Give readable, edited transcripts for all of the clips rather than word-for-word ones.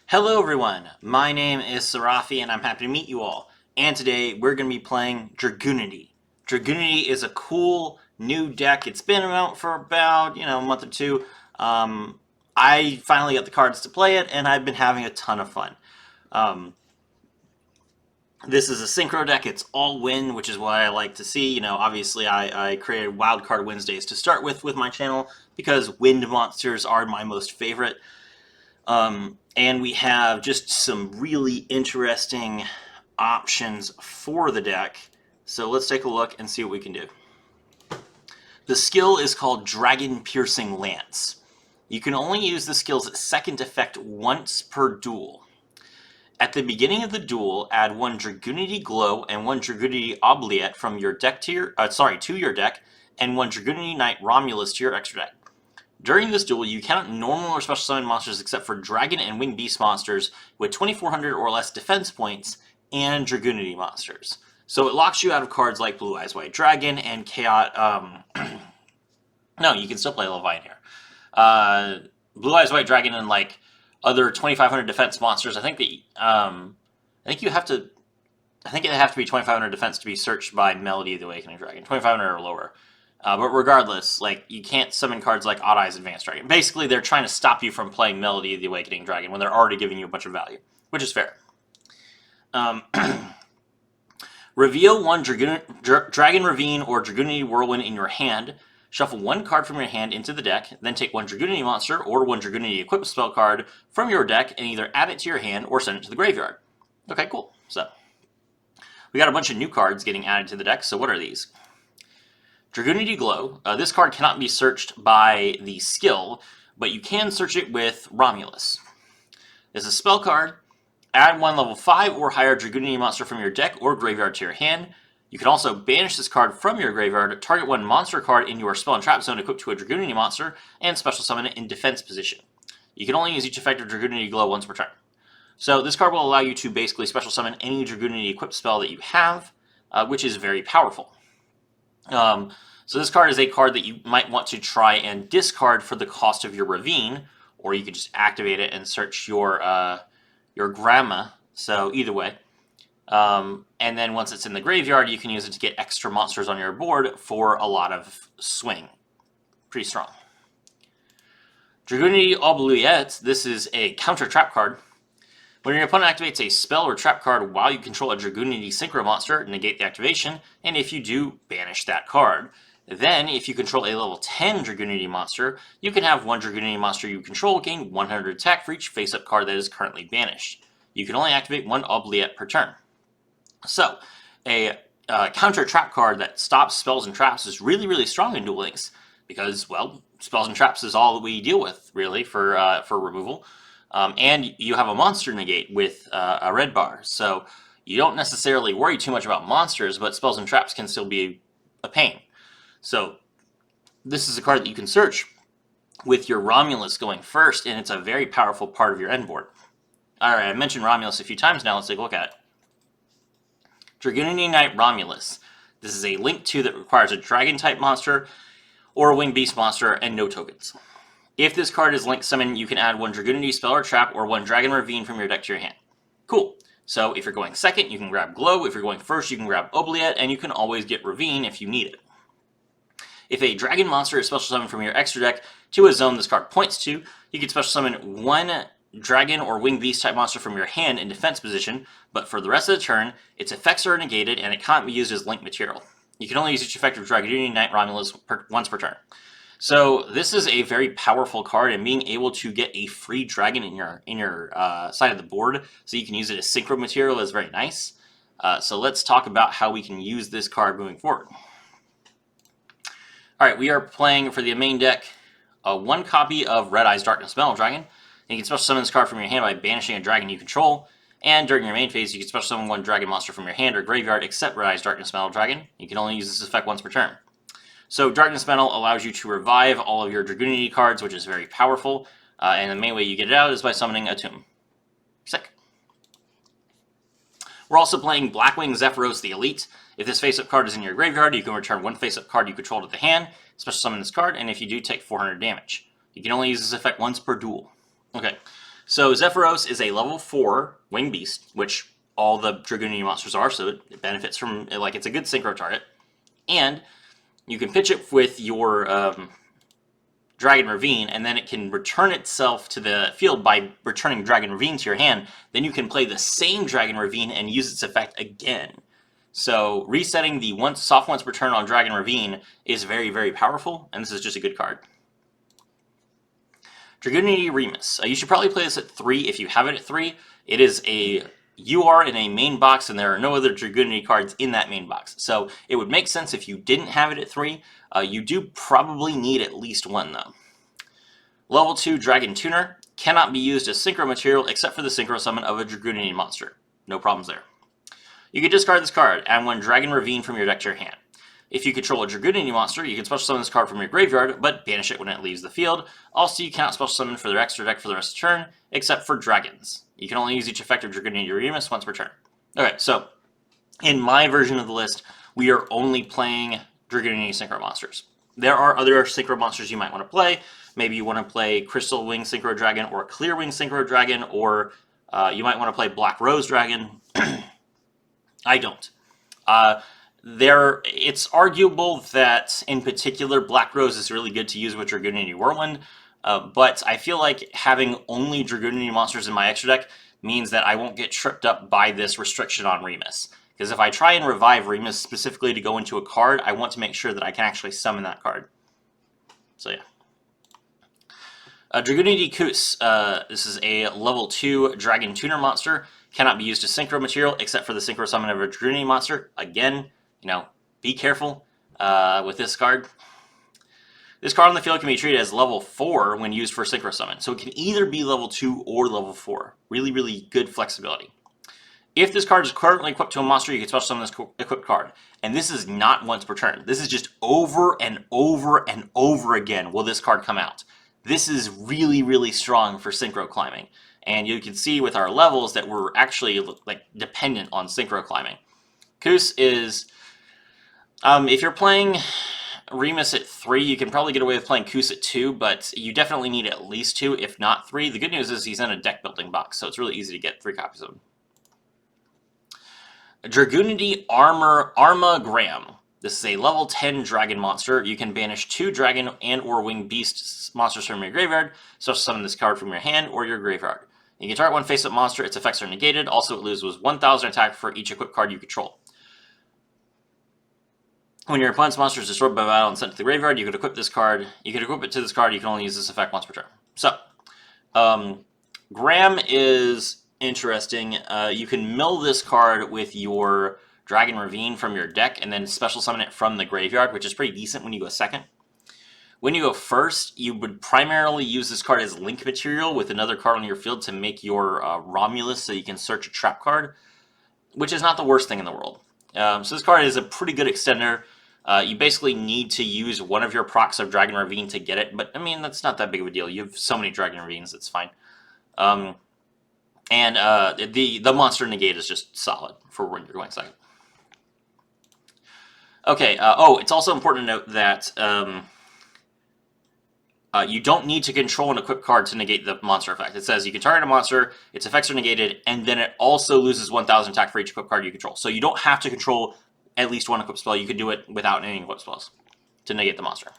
Hello everyone, my name is Sarafi and I'm happy to meet you all. And today we're going to be playing Dragunity. Dragunity is a cool new deck. It's been out for about, a month or two. I finally got the cards to play it and I've been having a ton of fun. This is a Synchro deck. It's all win, which is what I like to see. Obviously I created Wildcard Wednesdays to start with my channel because wind monsters are my most favorite. And we have just some really interesting options for the deck. So let's take a look and see what we can do. The skill is called Dragon Piercing Lance. You can only use the skill's second effect once per duel. At the beginning of the duel, add one Dragunity Glow and one Dragunity Oubliette from your deck to your deck, and one Dragunity Knight Romulus to your extra deck. During this duel, you cannot normal or special summon monsters except for Dragon and Winged Beast monsters with 2,400 or less defense points and Dragunity monsters. So it locks you out of cards like Blue Eyes White Dragon and Chaos. No, you can still play Levine here. Blue Eyes White Dragon and like other 2,500 defense monsters. I think it have to be 2,500 defense to be searched by Melody of the Awakening Dragon. 2,500 or lower. But regardless, you can't summon cards like Odd Eyes Advanced Dragon. Basically, they're trying to stop you from playing Melody of the Awakening Dragon when they're already giving you a bunch of value, which is fair. Reveal one Dragon Ravine or Dragunity Whirlwind in your hand. Shuffle one card from your hand into the deck, then take one Dragunity monster or one Dragunity equipped spell card from your deck and either add it to your hand or send it to the graveyard. Okay, cool. So, we got a bunch of new cards getting added to the deck, so what are these? Dragunity Glow. This card cannot be searched by the skill, but you can search it with Romulus. It's a spell card. Add one level 5 or higher Dragunity monster from your deck or graveyard to your hand. You can also banish this card from your graveyard, target one monster card in your spell and trap zone equipped to a Dragunity monster, and special summon it in defense position. You can only use each effect of Dragunity Glow once per turn. So this card will allow you to basically special summon any Dragunity equipped spell that you have, which is very powerful. So this card is a card that you might want to try and discard for the cost of your Ravine, or you could just activate it and search your Grandma. So either way. And then once it's in the graveyard, you can use it to get extra monsters on your board for a lot of swing. Pretty strong. Dragunity Oubliette. This is a counter trap card. When your opponent activates a spell or trap card while you control a Dragunity Synchro monster, negate the activation, and if you do, banish that card. Then, if you control a level 10 Dragunity monster, you can have one Dragunity monster you control gain 100 attack for each face-up card that is currently banished. You can only activate one Oubliette per turn. So, a counter trap card that stops spells and traps is really, really strong in Duel Links because, well, spells and traps is all that we deal with, really, for removal. And you have a monster negate with a red bar, so you don't necessarily worry too much about monsters, but spells and traps can still be a pain. So this is a card that you can search with your Romulus going first, and it's a very powerful part of your end board. Alright, I mentioned Romulus a few times now, let's take a look at it. Dragunity Knight Romulus. This is a Link 2 that requires a Dragon-type monster or a Winged Beast monster and no tokens. If this card is Link Summon, you can add one Dragunity spell or trap or one Dragon Ravine from your deck to your hand. Cool. So if you're going second, you can grab Glow. If you're going first, you can grab Oubliette, and you can always get Ravine if you need it. If a Dragon monster is special summoned from your extra deck to a zone this card points to, you can special summon one Dragon or Winged Beast type monster from your hand in defense position, but for the rest of the turn, its effects are negated and it can't be used as link material. You can only use each effect of Dragunity Knight Romulus once per turn. So this is a very powerful card, and being able to get a free dragon in your side of the board so you can use it as synchro material is very nice. So let's talk about how we can use this card moving forward. Alright, we are playing for the main deck one copy of Red Eyes Darkness Metal Dragon. And you can special summon this card from your hand by banishing a dragon you control. And during your main phase, you can special summon one dragon monster from your hand or graveyard except Red Eyes Darkness Metal Dragon. You can only use this effect once per turn. So Darkness Metal allows you to revive all of your Dragunity cards, which is very powerful. And the main way you get it out is by summoning a tomb. Sick. We're also playing Blackwing Zephyros the Elite. If this face-up card is in your graveyard, you can return one face-up card you control to the hand, special summon this card, and if you do, take 400 damage. You can only use this effect once per duel. Okay, So Zephyros is a level 4 winged beast, which all the Dragunity monsters are, so it benefits from, like, it's a good synchro target. And you can pitch it with your Dragon Ravine, and then it can return itself to the field by returning Dragon Ravine to your hand. Then you can play the same Dragon Ravine and use its effect again. So resetting the soft once per turn on Dragon Ravine is very, very powerful, and this is just a good card. Dragunity Remus. You should probably play this at 3 if you have it at 3. It is you are in a main box, and there are no other Dragunity cards in that main box. So it would make sense if you didn't have it at 3. You do probably need at least 1, though. Level 2 Dragon Tuner. Cannot be used as synchro material except for the synchro summon of a Dragunity monster. No problems there. You can discard this card, add 1 Dragon Ravine from your deck to your hand. If you control a Dragunity monster, you can special summon this card from your graveyard, but banish it when it leaves the field. Also, you cannot special summon for their extra deck for the rest of the turn, except for dragons. You can only use each effect of Dragunity Remus once per turn. Okay, so in my version of the list, we are only playing Dragunity Synchro monsters. There are other Synchro monsters you might want to play. Maybe you want to play Crystal Wing Synchro Dragon or Clear Wing Synchro Dragon, or you might want to play Black Rose Dragon. I don't. It's arguable that, in particular, Black Rose is really good to use with Dragunity Whirlwind, but I feel like having only Dragunity monsters in my extra deck means that I won't get tripped up by this restriction on Remus. Because if I try and revive Remus specifically to go into a card, I want to make sure that I can actually summon that card. So yeah. Dragunity Kus. This is a level 2 Dragon Tuner monster. Cannot be used as synchro material except for the synchro summon of a Dragunity monster. Again, be careful with this card. This card on the field can be treated as level 4 when used for synchro summon. So it can either be level 2 or level 4. Really, really good flexibility. If this card is currently equipped to a monster, you can special summon this equipped card. And this is not once per turn. This is just over and over and over again will this card come out. This is really, really strong for synchro climbing. And you can see with our levels that we're actually dependent on synchro climbing. Kus is, if you're playing Remus at 3, you can probably get away with playing Kus at 2, but you definitely need at least 2, if not 3. The good news is he's in a deck building box, so it's really easy to get 3 copies of him. Dragunity Arma Graham. This is a level 10 dragon monster. You can banish 2 dragon and or winged beast monsters from your graveyard, special summon this card from your hand or your graveyard. You can target one face-up monster, its effects are negated. Also, it loses 1,000 attack for each equipped card you control. When your opponent's monster is destroyed by battle and sent to the graveyard, you could equip this card. You could equip it to this card. You can only use this effect once per turn. So, Graham is interesting. You can mill this card with your Dragon Ravine from your deck and then special summon it from the graveyard, which is pretty decent when you go second. When you go first, you would primarily use this card as link material with another card on your field to make your Romulus so you can search a trap card, which is not the worst thing in the world. So this card is a pretty good extender. You basically need to use one of your procs of Dragon Ravine to get it, but I mean, that's not that big of a deal. You have so many Dragon Ravines, it's fine. The monster Negate is just solid for when you're going second. Okay, it's also important to note that you don't need to control an equipped card to negate the monster effect. It says you can target a monster, its effects are negated, and then it also loses 1,000 attack for each equipped card you control. So you don't have to control at least one equipped spell. You can do it without any equipped spells to negate the monster.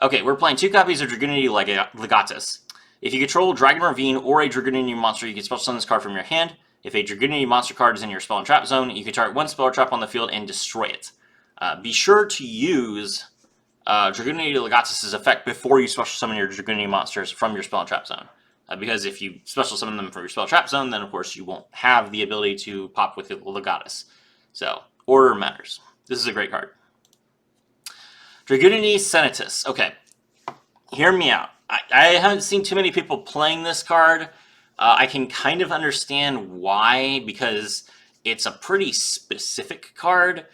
Okay, we're playing 2 copies of Dragunity Legatus. If you control Dragon Ravine or a Dragunity monster, you can special summon this card from your hand. If a Dragunity monster card is in your spell and trap zone, you can target one spell or trap on the field and destroy it. Be sure to use Dragunity Legatus' effect before you special summon your Dragunity monsters from your spell and trap zone. Because if you special summon them from your spell trap zone, then of course you won't have the ability to pop with the Legatus. So, order matters. This is a great card. Dragunity Senatus. Okay, hear me out. I haven't seen too many people playing this card. I can kind of understand why, because it's a pretty specific card,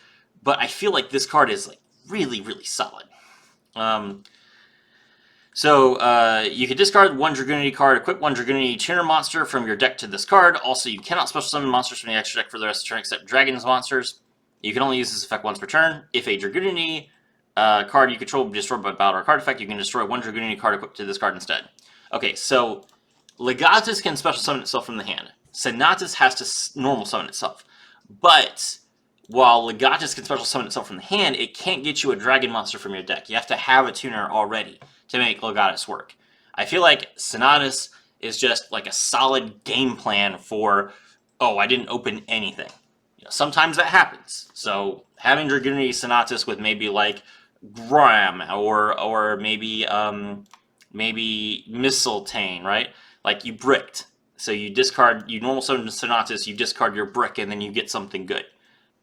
but I feel like this card is really, really solid. You can discard one Dragunity card, equip one Dragunity Tuner monster from your deck to this card. Also, you cannot special summon monsters from the extra deck for the rest of the turn except Dragon's monsters. You can only use this effect once per turn. If a Dragunity card you control be destroyed by battle or card effect, you can destroy one Dragunity card equipped to this card instead. Okay, so Legatus can special summon itself from the hand. Senatus has to normal summon itself. But while Legatus can special summon itself from the hand, it can't get you a dragon monster from your deck. You have to have a tuner already to make Legatus work. I feel like Senatus is just like a solid game plan for, oh, I didn't open anything. You know, sometimes that happens. So having Dragunity Senatus with maybe like Graham or maybe Mistletoe, right? Like you bricked. So you discard, you normal summon Senatus, you discard your brick, and then you get something good.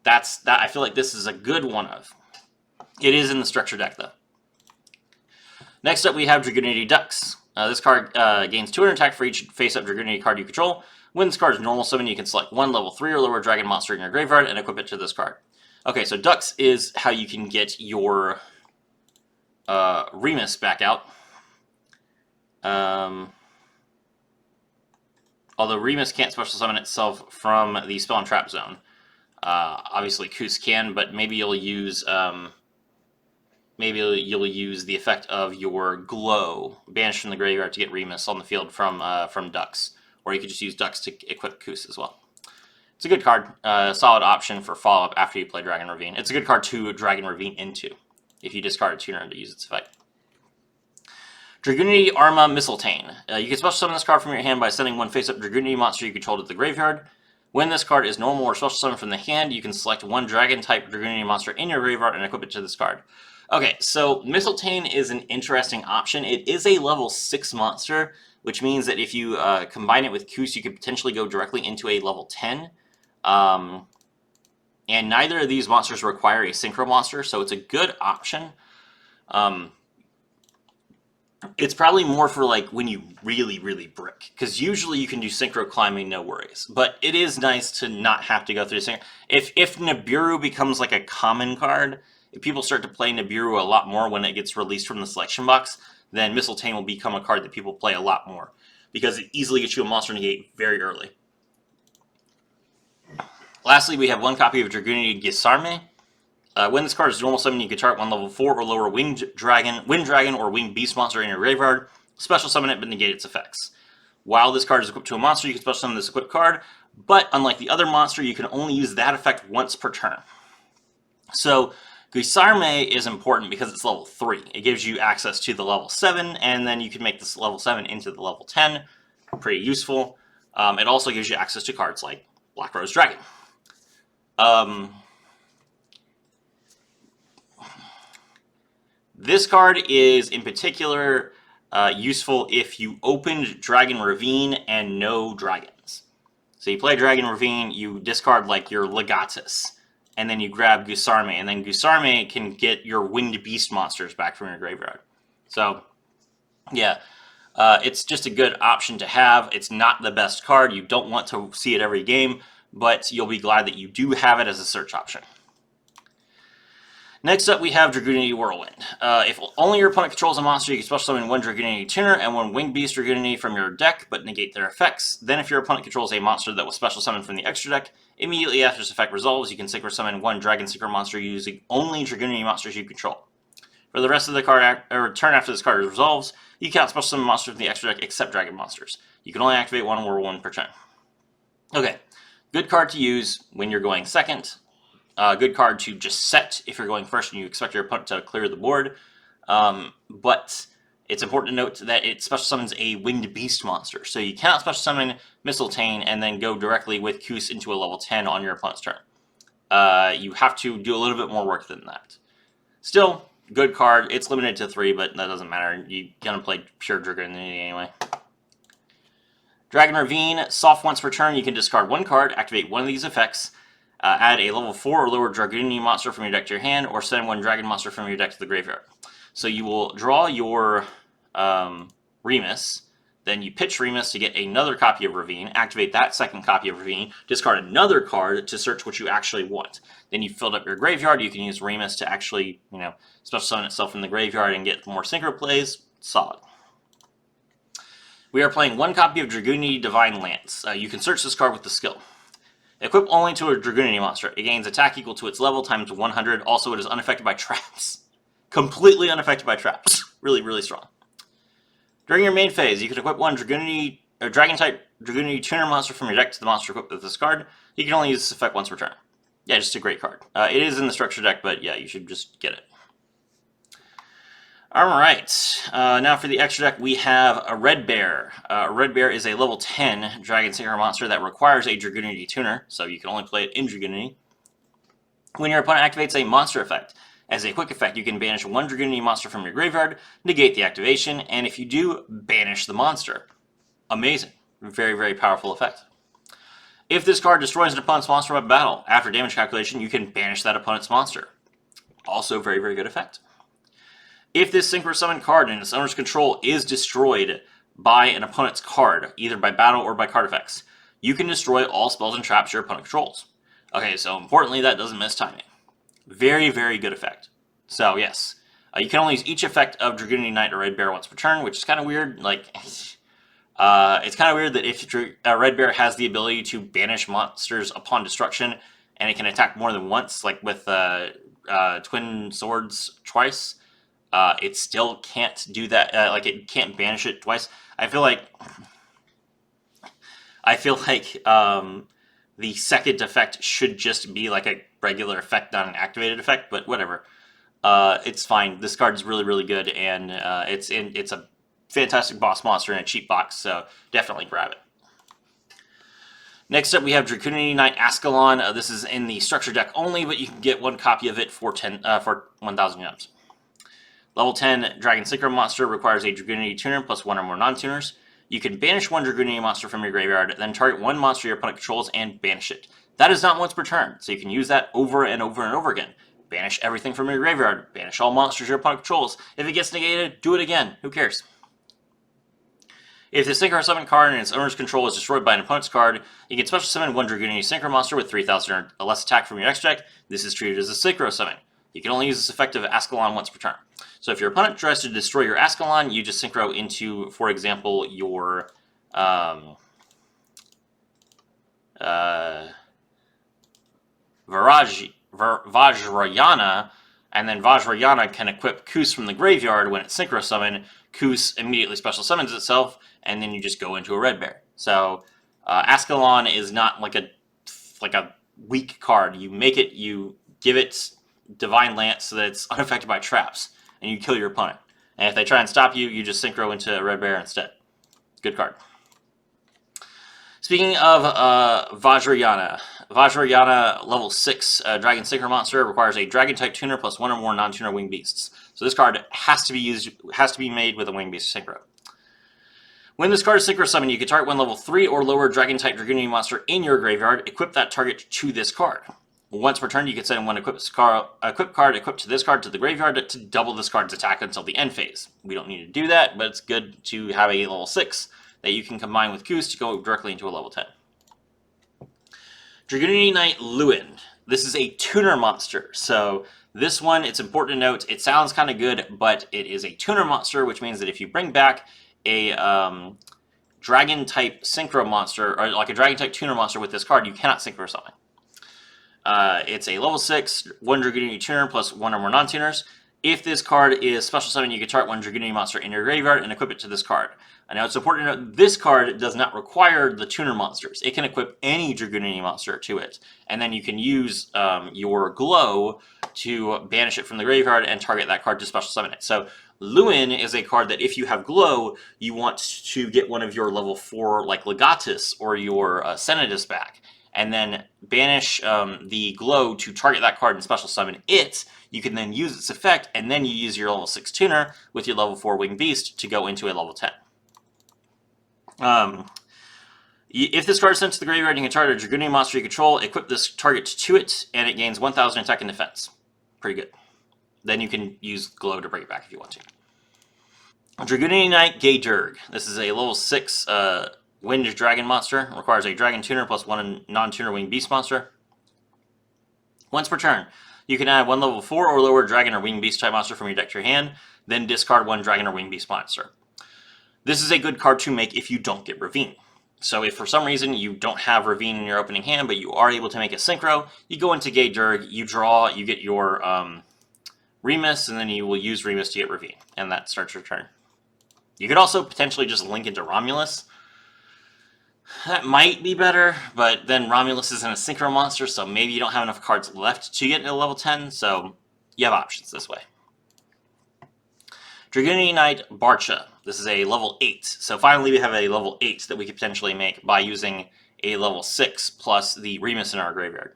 That I feel like this is a good one of. It is in the structure deck though. Next up we have Dragunity Ducks. This card gains 200 attack for each face-up Dragunity card you control. When this card is normal summon, you can select one level 3 or lower dragon monster in your graveyard and equip it to this card. Okay, so Ducks is how you can get your Remus back out. Although Remus can't special summon itself from the spell and trap zone. Obviously Koos can, but maybe you'll use the effect of your Glow banished from the graveyard to get Remus on the field from Ducks, or you could just use Ducks to equip Koos as well. It's a good card, solid option for follow-up after you play Dragon Ravine. It's a good card to Dragon Ravine into if you discard a tuner to use its effect. Dragunity Arma Mistletoe. You can special summon this card from your hand by sending one face-up Dragunity monster you control to the graveyard. When this card is normal or special summon from the hand, you can select one dragon-type Dragunity monster in your graveyard and equip it to this card. Okay, so Mistletoe is an interesting option. It is a level 6 monster, which means that if you combine it with Koos, you could potentially go directly into a level 10. And neither of these monsters require a Synchro monster, so it's a good option. It's probably more for like when you really, really brick, because usually you can do Synchro climbing, no worries. But it is nice to not have to go through Synchro. If Nibiru becomes like a common card, if people start to play Nibiru a lot more when it gets released from the selection box, then Mistletoe will become a card that people play a lot more, because it easily gets you a monster negate very early. Lastly, we have one copy of Dragunity Gisarme. When this card is normal summon, you can target one level 4 or lower Wind Dragon, or Winged Beast monster in your graveyard. Special summon it, but negate its effects. While this card is equipped to a monster, you can special summon this equipped card, but unlike the other monster, you can only use that effect once per turn. So, Gisarme is important because it's level 3. It gives you access to the level 7, and then you can make this level 7 into the level 10. Pretty useful. It also gives you access to cards like Black Rose Dragon. This card is, in particular, useful if you opened Dragon Ravine and no dragons. So you play Dragon Ravine, you discard like your Legatus, and then you grab Gisarme, and then Gisarme can get your Winged Beast monsters back from your graveyard. So, yeah, it's just a good option to have. It's not the best card. You don't want to see it every game, but you'll be glad that you do have it as a search option. Next up, we have Dragunity Whirlwind. If only your opponent controls a monster, you can special summon one Dragunity Tuner and one Winged Beast Dragunity from your deck, but negate their effects. Then if your opponent controls a monster that was special summoned from the extra deck, immediately after this effect resolves, you can Synchro summon one Dragon Synchro monster using only Dragunity monsters you control. For the rest of the card, or turn after this card resolves, you cannot special summon monsters from the extra deck except Dragon monsters. You can only activate one Whirlwind per turn. Okay, good card to use when you're going second. Good card to just set if you're going first and you expect your opponent to clear the board. But it's important to note that it special summons a Winged Beast monster. So you cannot special summon Mistletoe and then go directly with Koos into a level 10 on your opponent's turn. You have to do a little bit more work than that. Still, good card. It's limited to 3, but that doesn't matter. You're going to play pure Dragunity anyway. Dragon Ravine, soft once per turn. You can discard one card, activate one of these effects, add a level 4 or lower Dragunity monster from your deck to your hand, or send one Dragon monster from your deck to the graveyard. So you will draw your Remus, then you pitch Remus to get another copy of Ravine, activate that second copy of Ravine, discard another card to search what you actually want. Then you filled up your graveyard, you can use Remus to actually, special summon itself from the graveyard and get more Synchro plays. Solid. We are playing one copy of Dragunity Divine Lance. You can search this card with the skill. Equip only to a Dragunity monster. It gains attack equal to its level times 100. Also, it is unaffected by traps. Completely unaffected by traps. Really, really strong. During your main phase, you can equip one Dragunity a Dragon type Dragunity tuner monster from your deck to the monster equipped with this card. You can only use this effect once per turn. Yeah, just a great card. It is in the structure deck, but yeah, you should just get it. Alright, now for the extra deck, we have a Red Bear. Red Bear is a level 10 Dragon Synchro monster that requires a Dragunity tuner, so you can only play it in Dragunity. When your opponent activates a monster effect, as a quick effect, you can banish one Dragunity monster from your graveyard, negate the activation, and if you do, banish the monster. Amazing. Very, very powerful effect. If this card destroys an opponent's monster by battle, after damage calculation, you can banish that opponent's monster. Also, very, very good effect. If this Synchro Summon card in its owner's control is destroyed by an opponent's card, either by battle or by card effects, you can destroy all spells and traps your opponent controls. Okay, so importantly, that doesn't miss timing. Very, very good effect. So, yes. You can only use each effect of Dragunity Knight or Red Bear once per turn, which is kind of weird. Like, it's kind of weird that if Red Bear has the ability to banish monsters upon destruction, and it can attack more than once, like with Twin Swords twice, it still can't do that. Like, it can't banish it twice. I feel like the second effect should just be like a regular effect, not an activated effect, but whatever. It's fine. This card is really, really good, and it's a fantastic boss monster in a cheap box, so definitely grab it. Next up, we have Dragunity Knight Ascalon. This is in the structure deck only, but you can get one copy of it for 1,000 gems. Level 10 Dragon Synchro monster requires a Dragunity tuner plus one or more non-tuners. You can banish one Dragunity monster from your graveyard, then target one monster your opponent controls and banish it. That is not once per turn, so you can use that over and over and over again. Banish everything from your graveyard, banish all monsters your opponent controls. If it gets negated, do it again. Who cares? If the Synchro Summon card in its owner's control is destroyed by an opponent's card, you can special summon one Dragunity Synchro monster with 3,000 or less attack from your next deck. This is treated as a Synchro Summon. You can only use this effect of Ascalon once per turn. So if your opponent tries to destroy your Ascalon, you just Synchro into, for example, your Vajrayana, and then Vajrayana can equip Kus from the graveyard when it's Synchro Summon. Kus immediately special summons itself, and then you just go into a Red Bear. So Ascalon is not like a weak card. You make it, you give it Divine Lance so that it's unaffected by traps, and you kill your opponent. And if they try and stop you, you just Synchro into a Red Bear instead. Good card. Speaking of Vajrayana, level 6 Dragon Synchro monster requires a Dragon type tuner plus one or more non-tuner winged beasts. So this card has to be made with a winged beast Synchro. When this card is Synchro Summon, you can target one level 3 or lower Dragon type Dragunity monster in your graveyard, equip that target to this card. Once per turn, you can send one equipped card equipped to this card to the graveyard to double this card's attack until the end phase. We don't need to do that, but it's good to have a level 6 that you can combine with Kus to go directly into a level 10. Dragunity Knight Lewin. This is a tuner monster, so this one, it's important to note, it sounds kind of good, but it is a tuner monster, which means that if you bring back a Dragon-type Synchro monster, or like a Dragon-type tuner monster with this card, you cannot Synchro Summon. It's a level 6, one Dragunity tuner plus one or more non-tuners. If this card is special summon, you can target one Dragunity monster in your graveyard and equip it to this card. Now it's important to note this card does not require the tuner monsters. It can equip any Dragunity monster to it. And then you can use your glow to banish it from the graveyard and target that card to special summon it. So Lewin is a card that if you have glow, you want to get one of your level 4 like Legatus or your Senatus back. And then banish the glow to target that card and special summon it. You can then use its effect, and then you use your level 6 tuner with your level 4 winged beast to go into a level 10. If this card is sent to the graveyard, you can target a Dragunity monster you control, equip this target to it, and it gains 1,000 attack and defense. Pretty good. Then you can use glow to bring it back if you want to. Dragunity Knight Gaydurg. This is a level 6 Wind Dragon monster. Requires a Dragon tuner plus one non-tuner winged beast monster. Once per turn, you can add one level 4 or lower Dragon or winged beast type monster from your deck to your hand, then discard one Dragon or winged beast monster. This is a good card to make if you don't get Ravine. So if for some reason you don't have Ravine in your opening hand, but you are able to make a Synchro, you go into Gaydurg, you draw, you get your Remus, and then you will use Remus to get Ravine, and that starts your turn. You could also potentially just link into Romulus, That might be better, but then Romulus isn't a Synchro monster, so maybe you don't have enough cards left to get to level 10, so you have options this way. Dragunity Knight Barcha. This is a level 8, so finally we have a level 8 that we could potentially make by using a level 6 plus the Remus in our graveyard.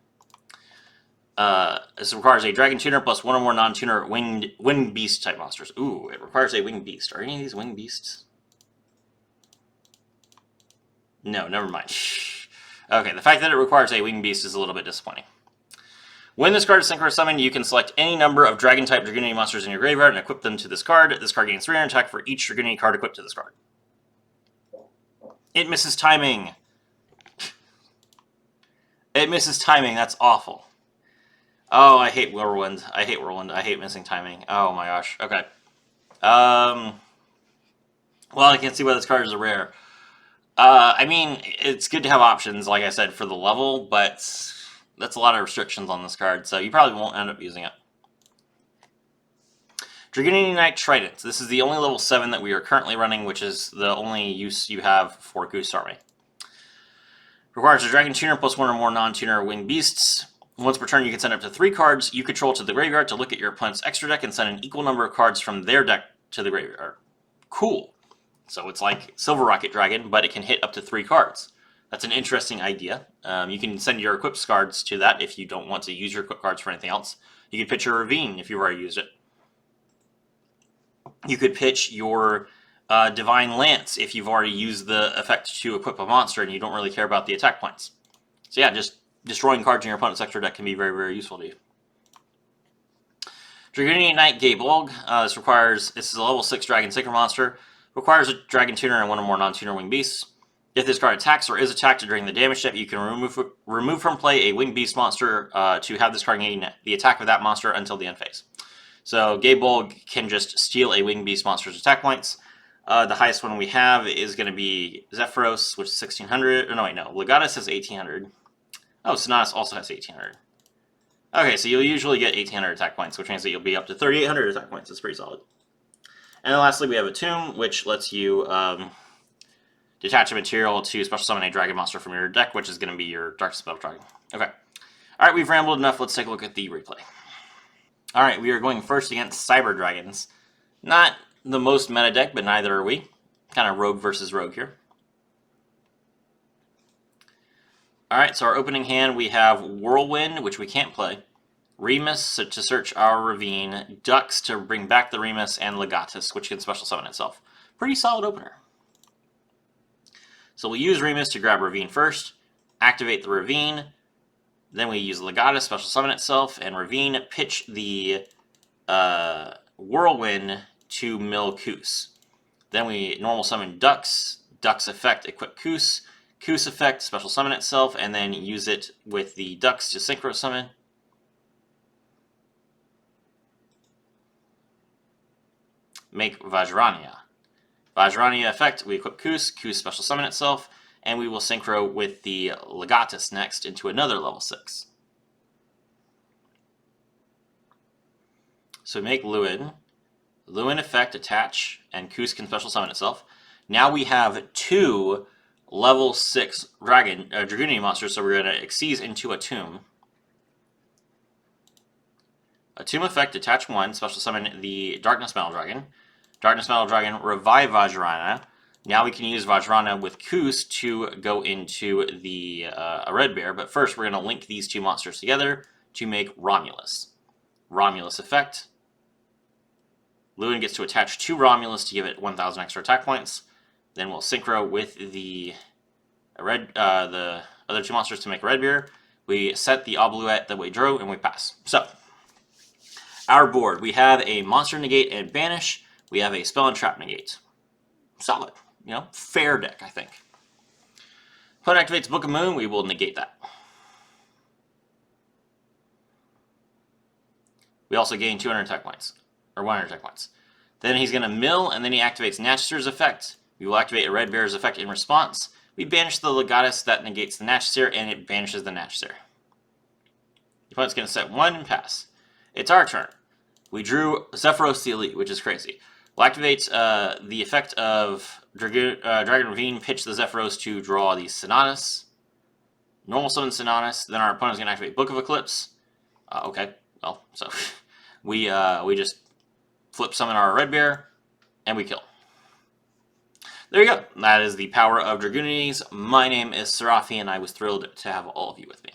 This requires a Dragon Tuner plus one or more non-tuner winged beast type monsters. Ooh, it requires a winged beast. Are any of these winged beasts? No, never mind. Okay, the fact that it requires a winged beast is a little bit disappointing. When this card is Synchro summoned, you can select any number of Dragon-type Dragunity monsters in your graveyard and equip them to this card. This card gains 300 attack for each Dragunity card equipped to this card. It misses timing. It misses timing. That's awful. Oh, I hate Whirlwind. I hate Whirlwind. I hate missing timing. Oh my gosh. Okay. Well, I can't see why this card is a rare. I mean, it's good to have options, like I said, for the level, but that's a lot of restrictions on this card, so you probably won't end up using it. Dragunity Knight Trident. This is the only level 7 that we are currently running, which is the only use you have for Goose Army. Requires a Dragon Tuner plus one or more non-tuner winged beasts. Once per turn, you can send up to 3 cards you control to the graveyard to look at your opponent's extra deck and send an equal number of cards from their deck to the graveyard. Cool. So it's like Silver Rocket Dragon, but it can hit up to 3 cards. That's an interesting idea. You can send your equipped cards to that if you don't want to use your equipped cards for anything else. You can pitch your Ravine if you've already used it. You could pitch your Divine Lance if you've already used the effect to equip a monster and you don't really care about the attack points. So yeah, just destroying cards in your opponent's extra deck can be very, very useful to you. Dragunity Knight Gaebolg. This is a level 6 Dragon Synchro monster. Requires a Dragon Tuner and one or more non-tuner winged beasts. If this card attacks or is attacked during the damage step, you can remove from play a winged beast monster to have this card gain the attack of that monster until the end phase. So Gaebolg can just steal a winged beast monster's attack points. The highest one we have is going to be Zephyros, which is 1600. No, wait, no. Legatus has 1800. Oh, Sonatus also has 1800. Okay, so you'll usually get 1800 attack points, which means that you'll be up to 3800 attack points. That's pretty solid. And then lastly, we have a Tomb, which lets you detach a material to special summon a dragon monster from your deck, which is going to be your Dark Spell Dragon. Okay. Alright, we've rambled enough. Let's take a look at the replay. Alright, we are going first against Cyber Dragons. Not the most meta deck, but neither are we. Kind of rogue versus rogue here. Alright, so our opening hand, we have Whirlwind, which we can't play. Remus to search our Ravine. Ducks to bring back the Remus, and Legatus, which can special summon itself. Pretty solid opener. So we'll use Remus to grab Ravine first, activate the Ravine, then we use Legatus, special summon itself, and Ravine, pitch the Whirlwind to mill Koos. Then we normal summon Ducks, Ducks effect, equip Koos, Koos effect, special summon itself, and then use it with the Ducks to Synchro summon. Make Vajrania. Vajrania effect, we equip Koos, Koos special summon itself, and we will Synchro with the Legatus next into another level 6. So we make Lewin. Lewin effect, attach, and Koos can special summon itself. Now we have 2 level 6 Dragunity monsters, so we're going to Xyz into a Tomb. A Tomb effect, attach 1, special summon the Darkness Metal Dragon. Darkness Metal Dragon, revive Vajrana. Now we can use Vajrana with Koos to go into the a Red Bear, but first we're going to link these 2 monsters together to make Romulus. Romulus effect. Lewin gets to attach 2 Romulus to give it 1000 extra attack points. Then we'll Synchro with the other 2 monsters to make Red Bear. We set the Obluette that we drew, and we pass. So, our board. We have a Monster Negate and Banish. We have a Spell and Trap Negate. Solid. You know, fair deck, I think. Opponent activates Book of Moon, we will negate that. We also gain 200 attack points. Or 100 attack points. Then he's going to mill, and then he activates Natchster's effect. We will activate a Red Bear's effect in response. We banish the Legatus, that negates the Natchster, and it banishes the Natchster. The opponent's going to set 1 and pass. It's our turn. We drew Zephyros the Elite, which is crazy. We'll activate the effect of Dragon Ravine, pitch the Zephyros to draw the Sonatus. Normal summon Sonatus, then our opponent's gonna activate Book of Eclipse. Okay, well, so we just flip summon our Red Bear, and we kill. There you go. That is the power of Dragunities. My name is Serafi, and I was thrilled to have all of you with me.